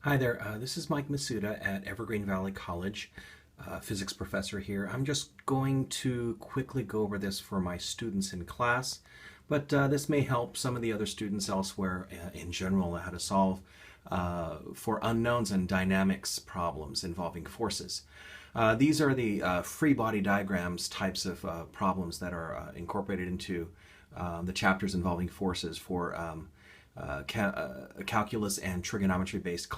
Hi there, this is Mike Masuda at Evergreen Valley College, physics professor here. I'm just going to quickly go over this for my students in class, but this may help some of the other students elsewhere in general how to solve for unknowns and dynamics problems involving forces. These are the free body diagrams types of problems that are incorporated into the chapters involving forces for calculus and trigonometry-based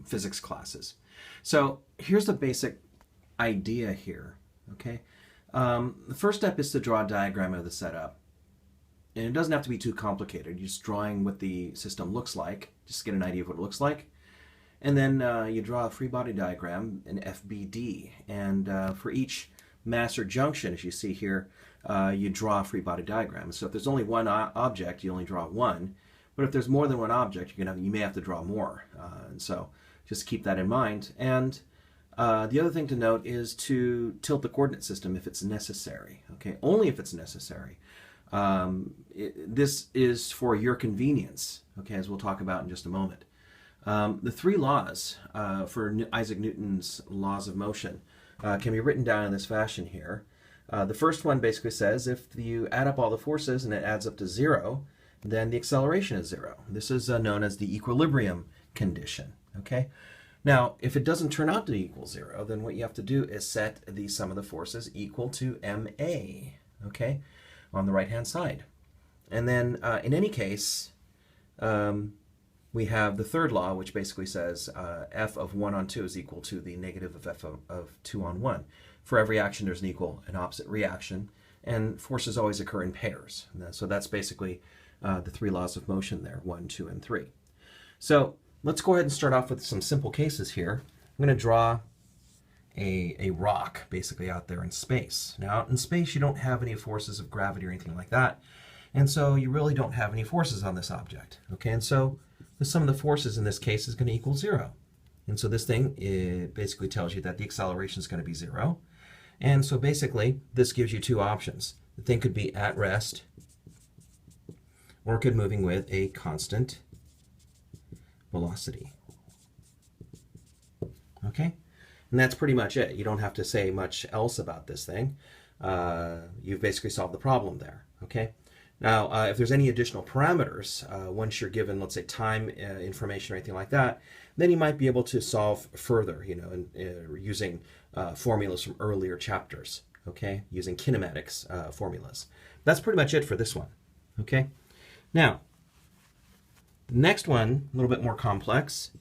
physics classes. So here's the basic idea here. Okay, the first step is to draw a diagram of the setup, and it doesn't have to be too complicated. You're just drawing what the system looks like, just to get an idea of what it looks like, and then you draw a free body diagram, an FBD, and for each mass or junction, as you see here, you draw a free body diagram. So if there's only one object, you only draw one. But if there's more than one object, you may have to draw more. And so just keep that in mind. And the other thing to note is to tilt the coordinate system if it's necessary. Okay, only if it's necessary. This is for your convenience, okay, as we'll talk about in just a moment. The three laws for Isaac Newton's laws of motion can be written down in this fashion here. The first one basically says if you add up all the forces and it adds up to zero, then the acceleration is zero. This is known as the equilibrium condition. Okay. Now, if it doesn't turn out to equal zero, then what you have to do is set the sum of the forces equal to ma. Okay, on the right-hand side. And then, in any case, we have the third law, which basically says f of 1 on 2 is equal to the negative of f of 2 on 1. For every action, there's an equal and opposite reaction, and forces always occur in pairs. So that's basically the three laws of motion there, 1, 2, and 3. So let's go ahead and start off with some simple cases here. I'm going to draw a rock basically out there in space. Now out in space you don't have any forces of gravity or anything like that, and so you really don't have any forces on this object. Okay, and so the sum of the forces in this case is going to equal 0. And so this thing, it basically tells you that the acceleration is going to be 0. And so basically this gives you two options. The thing could be at rest, or it could moving with a constant velocity. Okay, and that's pretty much it. You don't have to say much else about this thing. You've basically solved the problem there. Okay, now if there's any additional parameters, once you're given, let's say, time information or anything like that, then you might be able to solve further, using formulas from earlier chapters. Okay, using kinematics formulas. That's pretty much it for this one. Okay. Now, the next one, a little bit more complex.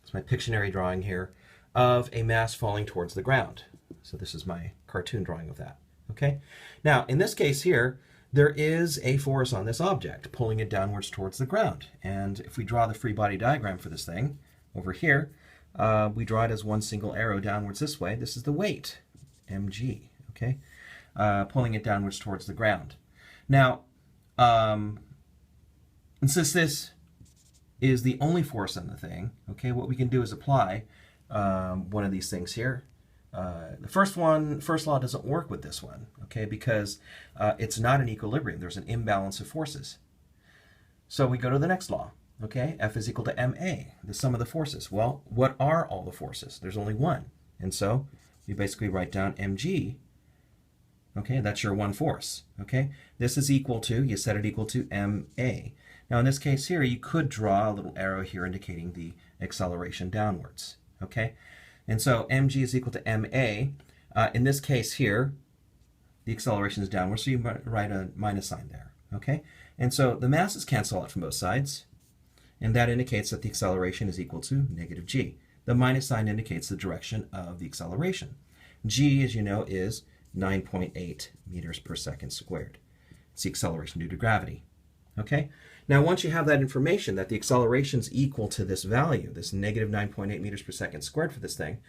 It's my Pictionary drawing here of a mass falling towards the ground. So this is my cartoon drawing of that. Okay. Now, in this case here, there is a force on this object pulling it downwards towards the ground. And if we draw the free body diagram for this thing over here, we draw it as one single arrow downwards this way. This is the weight, mg. Okay, pulling it downwards towards the ground. Now, and since this is the only force on the thing, okay, what we can do is apply one of these things here. The first law doesn't work with this one, okay, because it's not an equilibrium. There's an imbalance of forces. So we go to the next law, okay, F is equal to ma, the sum of the forces. Well, what are all the forces? There's only one. And so we basically write down mg. Okay, that's your one force. Okay, this is equal to, you set it equal to ma. Now in this case here, you could draw a little arrow here indicating the acceleration downwards. Okay, and so mg is equal to ma. In this case here, the acceleration is downwards, so you write a minus sign there. Okay, and so the masses cancel out from both sides, and that indicates that the acceleration is equal to negative g. The minus sign indicates the direction of the acceleration. G, as you know, is 9.8 meters per second squared. It's the acceleration due to gravity. Okay? Now, once you have that information that the acceleration is equal to this value, this negative 9.8 meters per second squared for this thing,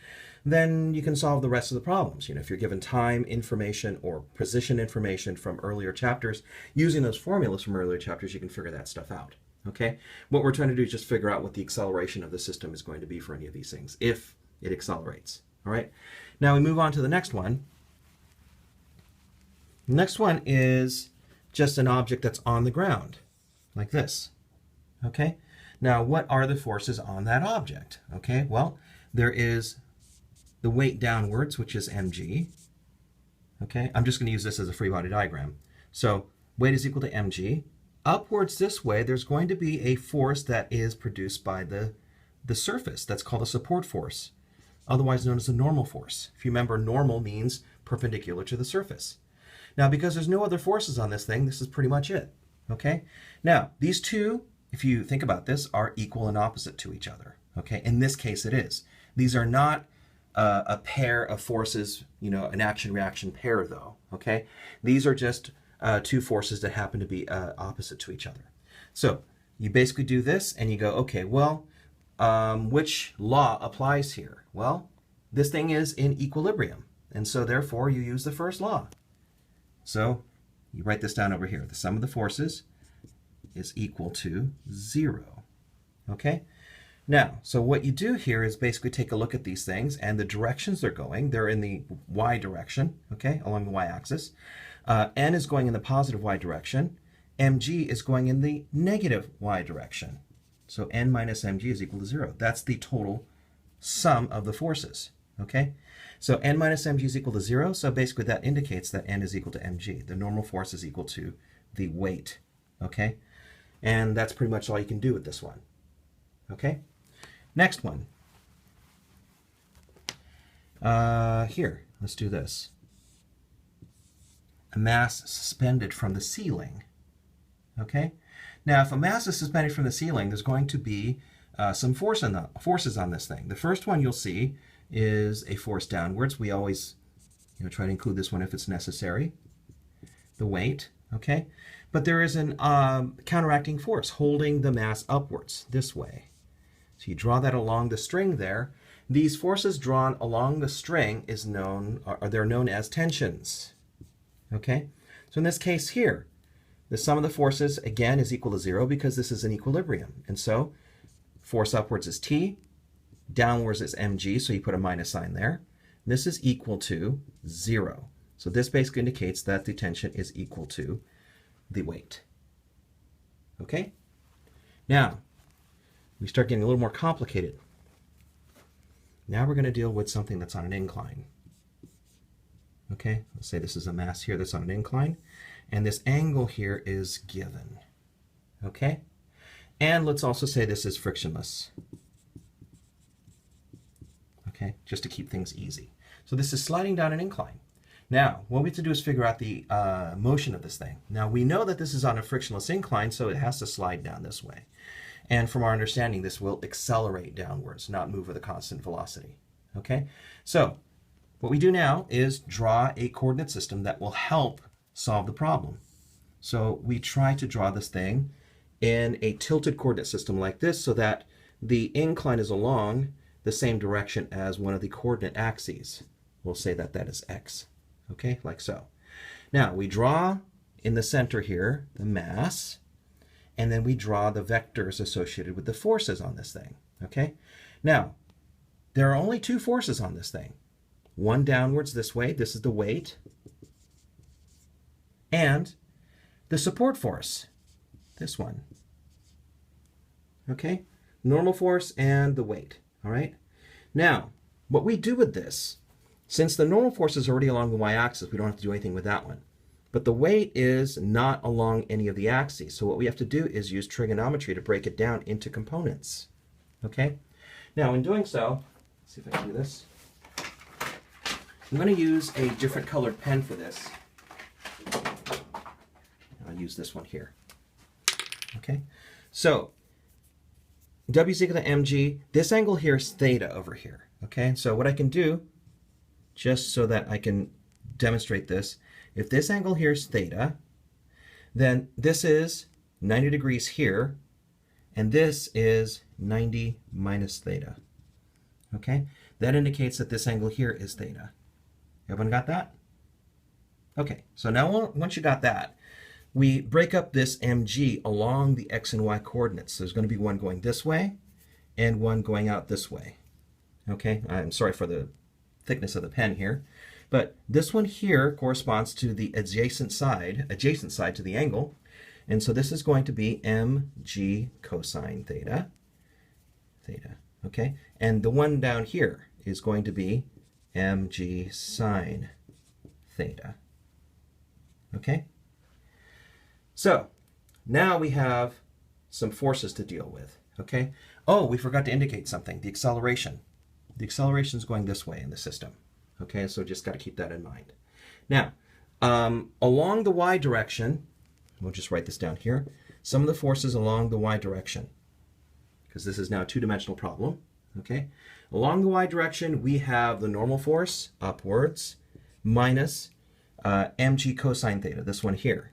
then you can solve the rest of the problems. If you're given time information or position information from earlier chapters, using those formulas from earlier chapters, you can figure that stuff out. Okay? What we're trying to do is just figure out what the acceleration of the system is going to be for any of these things, if it accelerates. All right? Now we move on to the next one. The next one is just an object that's on the ground, like this. Okay? Now, what are the forces on that object? Okay, well, there is the weight downwards, which is mg. Okay, I'm just going to use this as a free body diagram. So weight is equal to mg. Upwards this way, there's going to be a force that is produced by the surface. That's called a support force, otherwise known as a normal force. If you remember, normal means perpendicular to the surface. Now, because there's no other forces on this thing, this is pretty much it. Okay? Now, these two, if you think about this, are equal and opposite to each other. Okay? In this case, it is. These are not a pair of forces, you know, an action-reaction pair, though. Okay? These are just two forces that happen to be opposite to each other. So you basically do this, and you go, okay, well, which law applies here? Well, this thing is in equilibrium, and so therefore you use the first law. So you write this down over here. The sum of the forces is equal to 0. Okay? Now, so what you do here is basically take a look at these things and the directions they're going. They're in the y direction, okay, along the y-axis. N is going in the positive y direction. Mg is going in the negative y direction. So N minus Mg is equal to 0. That's the total sum of the forces, okay? So N minus Mg is equal to 0, so basically that indicates that N is equal to Mg. The normal force is equal to the weight, okay? And that's pretty much all you can do with this one, okay? Next one. Here, let's do this. A mass suspended from the ceiling, okay? Now, if a mass is suspended from the ceiling, there's going to be some forces on this thing. The first one you'll see is a force downwards. We always try to include this one if it's necessary. The weight, okay? But there is an counteracting force holding the mass upwards this way. So you draw that along the string there. These forces drawn along the string they're known as tensions, okay? So in this case here, the sum of the forces, again, is equal to 0 because this is an equilibrium. And so force upwards is T, downwards is mg, so you put a minus sign there. This is equal to 0. So this basically indicates that the tension is equal to the weight. Okay? Now, we start getting a little more complicated. Now we're going to deal with something that's on an incline. Okay? Let's say this is a mass here that's on an incline, and this angle here is given. Okay? And let's also say this is frictionless. Okay, just to keep things easy. So this is sliding down an incline. Now, what we have to do is figure out the motion of this thing. Now, we know that this is on a frictionless incline, so it has to slide down this way. And from our understanding, this will accelerate downwards, not move with a constant velocity. Okay, so what we do now is draw a coordinate system that will help solve the problem. So we try to draw this thing in a tilted coordinate system like this so that the incline is along the same direction as one of the coordinate axes. We'll say that that is x, okay, like so. Now we draw in the center here the mass, and then we draw the vectors associated with the forces on this thing, okay? Now, there are only two forces on this thing. One downwards this way, this is the weight, and the support force, this one, okay? Normal force and the weight. All right. Now, what we do with this, since the normal force is already along the y-axis, we don't have to do anything with that one. But the weight is not along any of the axes. So what we have to do is use trigonometry to break it down into components. Okay. Now, in doing so, let's see if I can do this. I'm going to use a different colored pen for this. I'll use this one here. Okay. So W is equal to mg. This angle here is theta over here. Okay, so what I can do, just so that I can demonstrate this, if this angle here is theta, then this is 90 degrees here, and this is 90 minus theta. Okay, that indicates that this angle here is theta. Everyone got that? Okay, so now once you got that, we break up this mg along the x and y coordinates. So there's going to be one going this way and one going out this way. Okay, I'm sorry for the thickness of the pen here, but this one here corresponds to the adjacent side to the angle, And so this is going to be mg cosine theta, okay? And the one down here is going to be mg sine theta, okay? So now we have some forces to deal with, okay? Oh, we forgot to indicate something, the acceleration. The acceleration is going this way in the system, okay? So just got to keep that in mind. Now, along the y direction, we'll just write this down here, some of the forces along the y direction, because this is now a two-dimensional problem, okay? Along the y direction, we have the normal force upwards minus mg cosine theta, this one here,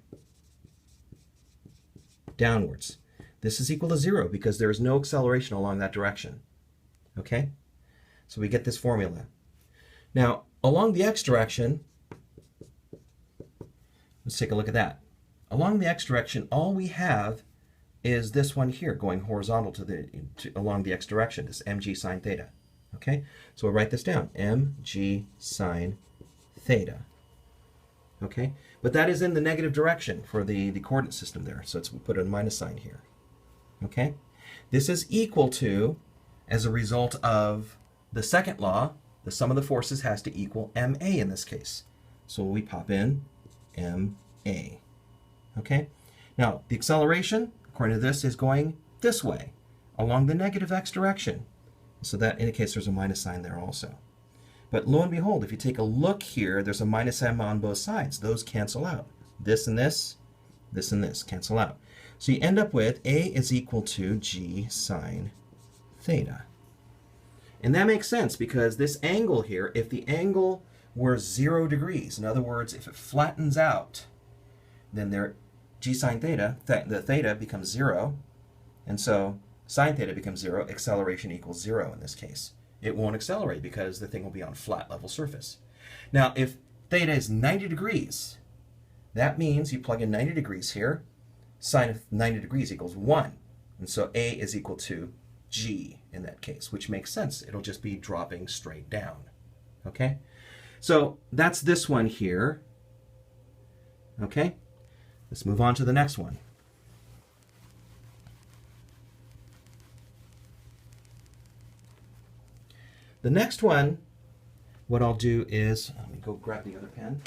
downwards. This is equal to 0 because there is no acceleration along that direction, okay? So we get this formula. Now, along the x direction, let's take a look at that. Along the x direction, all we have is this one here going horizontal along the x direction, this mg sine theta. Okay, so we'll write this down, mg sine theta. Okay, but that is in the negative direction for the coordinate system there, so we'll put a minus sign here. Okay, this is equal to, as a result of the second law, the sum of the forces has to equal ma in this case. So we pop in ma. Okay, now the acceleration, according to this, is going this way, along the negative x direction. So that indicates there's a minus sign there also. But lo and behold, if you take a look here, there's a minus m on both sides. Those cancel out. This and this and this cancel out. So you end up with a is equal to g sine theta. And that makes sense because this angle here, if the angle were 0 degrees, in other words, if it flattens out, then there g sine theta, the theta becomes 0, and so sine theta becomes 0, acceleration equals 0 in this case. It won't accelerate because the thing will be on a flat level surface. Now, if theta is 90 degrees, that means you plug in 90 degrees here, sine of 90 degrees equals 1, and so a is equal to g in that case, which makes sense. It'll just be dropping straight down, okay? So that's this one here, okay? Let's move on to the next one. The next one, what I'll do is, let me go grab the other pen.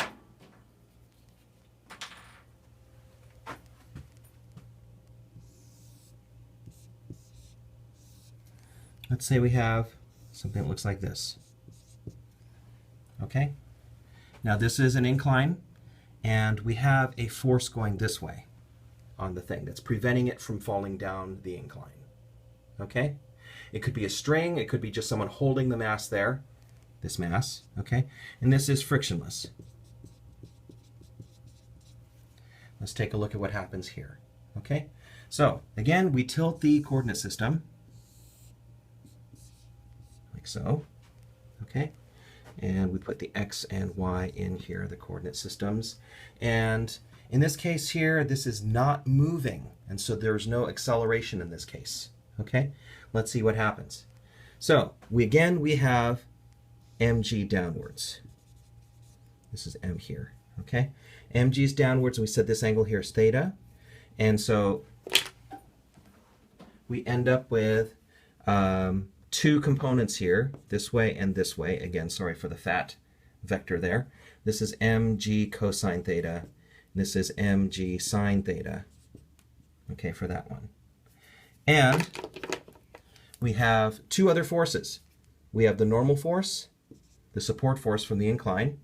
Let's say we have something that looks like this. Okay? Now this is an incline, and we have a force going this way on the thing that's preventing it from falling down the incline. Okay? It could be a string, it could be just someone holding the mass there, this mass, okay? And this is frictionless. Let's take a look at what happens here, okay? So, again, we tilt the coordinate system, like so, okay? And we put the x and y in here, the coordinate systems. And in this case here, this is not moving, and so there's no acceleration in this case, okay? Let's see what happens. So, we have mg downwards. This is m here, okay? mg is downwards, and we said this angle here is theta. And so, we end up with two components here, this way and this way. Again, sorry for the fat vector there. This is mg cosine theta. This is mg sine theta. Okay, for that one. And we have two other forces. We have the normal force, the support force from the incline,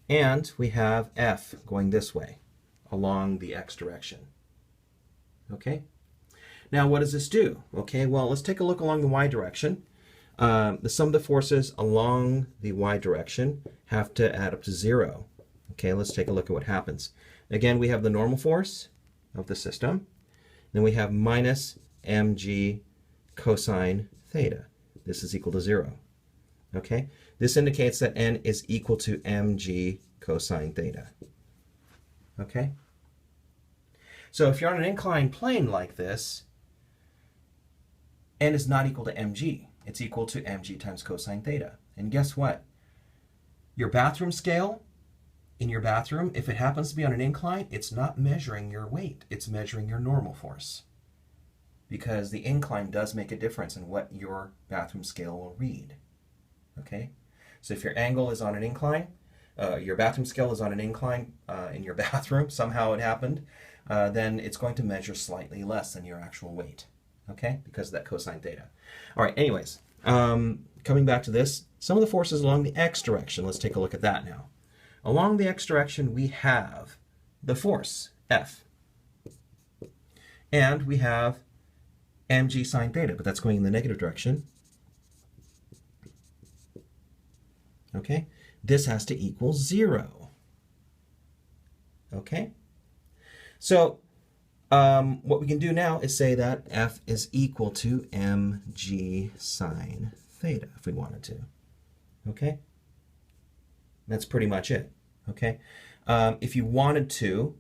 and we have F going this way along the x direction. Okay? Now, what does this do? Okay, well, let's take a look along the y direction. The sum of the forces along the y direction have to add up to 0. Okay, let's take a look at what happens. Again, we have the normal force of the system. Then we have minus mg cosine theta. This is equal to 0. Okay, this indicates that n is equal to mg cosine theta. Okay, so if you're on an inclined plane like this, n is not equal to mg. It's equal to mg times cosine theta. And guess what? Your bathroom scale in your bathroom, if it happens to be on an incline, it's not measuring your weight. It's measuring your normal force. Because the incline does make a difference in what your bathroom scale will read. Okay? So if your angle is on an incline, your bathroom scale is on an incline in your bathroom, somehow it happened, then it's going to measure slightly less than your actual weight. Okay? Because of that cosine theta. All right, anyways, coming back to this, some of the forces along the x direction, let's take a look at that now. Along the x direction, we have the force, F. And we have mg sine theta, but that's going in the negative direction. Okay? This has to equal 0. Okay? So, what we can do now is say that F is equal to mg sine theta, if we wanted to. Okay? That's pretty much it. Okay? If you wanted to,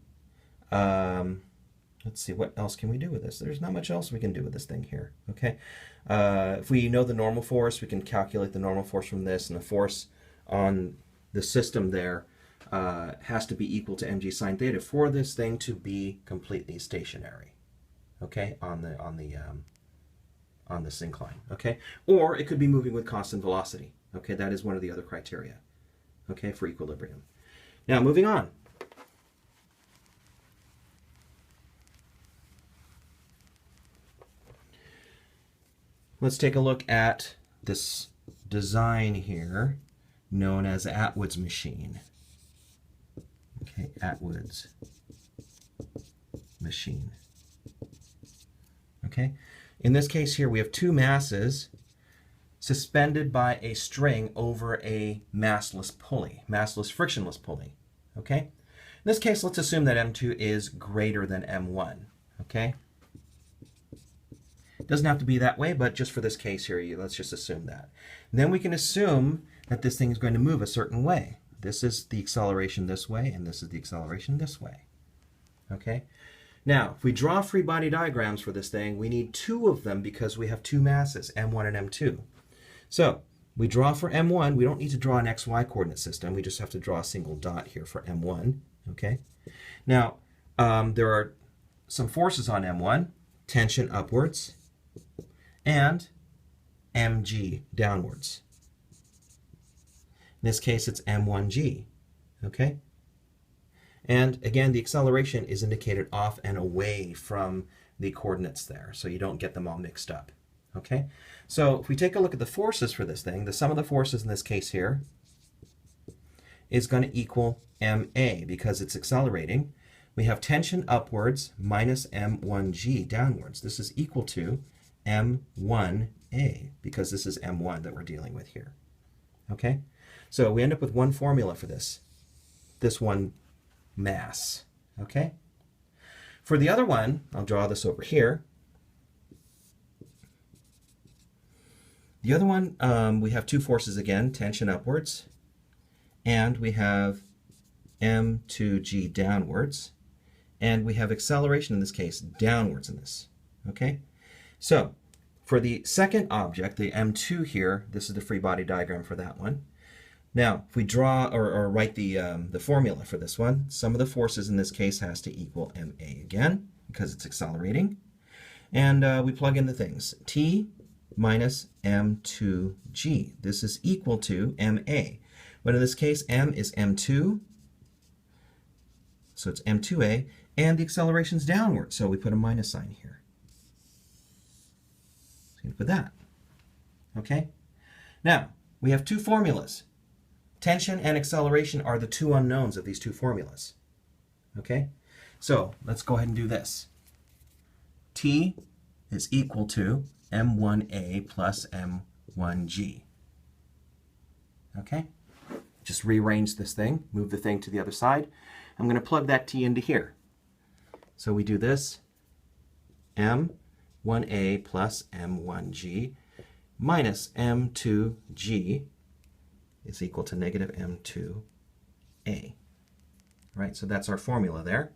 let's see, what else can we do with this? There's not much else we can do with this thing here. Okay? If we know the normal force, we can calculate the normal force from this, and the force on the system there has to be equal to mg sine theta for this thing to be completely stationary. Okay? On this incline. Okay? Or it could be moving with constant velocity. Okay? That is one of the other criteria. Okay? For equilibrium. Now, moving on. Let's take a look at this design here known as Atwood's machine. Okay, Atwood's machine. Okay, in this case here we have two masses suspended by a string over a massless pulley, massless frictionless pulley. Okay, in this case let's assume that M2 is greater than M1. Okay. It doesn't have to be that way, but just for this case here, let's just assume that. And then we can assume that this thing is going to move a certain way. This is the acceleration this way, and this is the acceleration this way. Okay? Now, if we draw free body diagrams for this thing, we need two of them because we have two masses, M1 and M2. So, we draw for M1. We don't need to draw an XY coordinate system. We just have to draw a single dot here for M1. Okay? Now, there are some forces on M1, tension upwards, and mg downwards. In this case, it's m1g. Okay? And again, the acceleration is indicated off and away from the coordinates there, so you don't get them all mixed up. Okay? So if we take a look at the forces for this thing, the sum of the forces in this case here is going to equal ma because it's accelerating. We have tension upwards minus m1g downwards. This is equal to m1a because this is m1 that we're dealing with here. Okay? So we end up with one formula for this one mass. Okay? For the other one, I'll draw this over here. The other one, we have two forces again, tension upwards, and we have m2g downwards, and we have acceleration in this case downwards in this. Okay? So, for the second object, the M2 here, this is the free body diagram for that one. Now, if we draw or write the formula for this one, sum of the forces in this case has to equal ma again, because it's accelerating. And we plug in the things. T minus m2g. This is equal to ma. But in this case, m is m2, so it's m2a, and the acceleration's downward, so we put a minus sign here. Put that. Okay? Now, we have two formulas. Tension and acceleration are the two unknowns of these two formulas. Okay? So, let's go ahead and do this. T is equal to m1a plus m1g. Okay? Just rearrange this thing, move the thing to the other side. I'm going to plug that T into here. So we do this. M1a plus m1g minus m2g is equal to negative m2a. Right, so that's our formula there.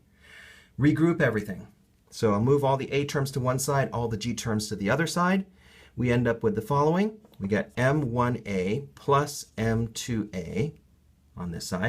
Regroup everything. So I'll move all the a terms to one side, all the g terms to the other side. We end up with the following. We get m1a plus m2a on this side.